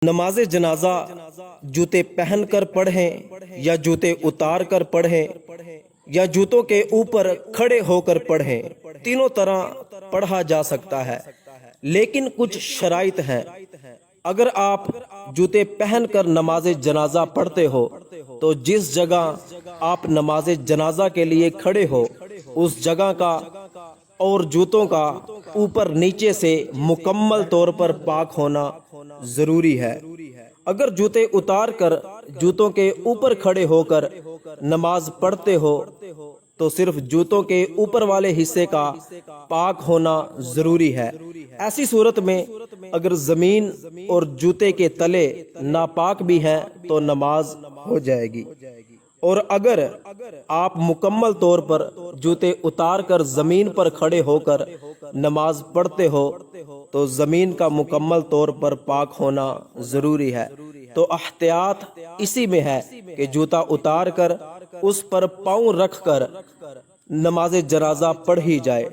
نماز جنازہ جوتے پہن کر پڑھیں یا جوتے اتار کر پڑھیں یا جوتوں کے اوپر کھڑے ہو کر پڑھیں، تینوں طرح پڑھا جا سکتا ہے، لیکن کچھ شرائط ہیں۔ اگر آپ جوتے پہن کر نماز جنازہ پڑھتے ہو تو جس جگہ آپ نماز جنازہ کے لیے کھڑے ہو اس جگہ کا اور جوتوں کا اوپر نیچے سے مکمل طور پر پاک ہونا ضروری ہے۔ اگر جوتے اتار کر جوتوں کے اوپر کھڑے ہو کر نماز پڑھتے ہو تو صرف جوتوں کے اوپر والے حصے کا پاک ہونا ضروری ہے۔ ایسی صورت میں اگر زمین اور جوتے کے تلے ناپاک بھی ہیں تو نماز ہو جائے گی، اور اگر آپ مکمل طور پر جوتے اتار کر زمین پر کھڑے ہو کر نماز پڑھتے ہو تو زمین کا مکمل طور پر پاک ہونا ضروری ہے۔ تو احتیاط اسی میں ہے کہ جوتا اتار کر اس پر پاؤں رکھ کر نماز جنازہ پڑھی جائے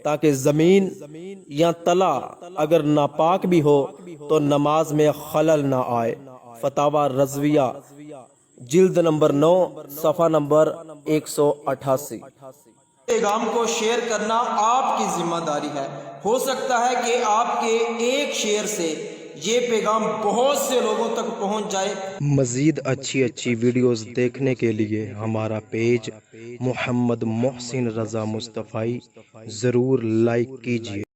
تاکہ زمین یا تلا اگر ناپاک بھی ہو تو نماز میں خلل نہ آئے۔ فتاوی رضویہ جلد نمبر 9 صفحہ نمبر 188۔ پیغام کو شیئر کرنا آپ کی ذمہ داری ہے۔ ہو سکتا ہے کہ آپ کے ایک شیئر سے یہ پیغام بہت سے لوگوں تک پہنچ جائے۔ مزید اچھی ویڈیوز دیکھنے کے لیے ہمارا پیج محمد محسن رضا مصطفی ضرور لائک کیجیے۔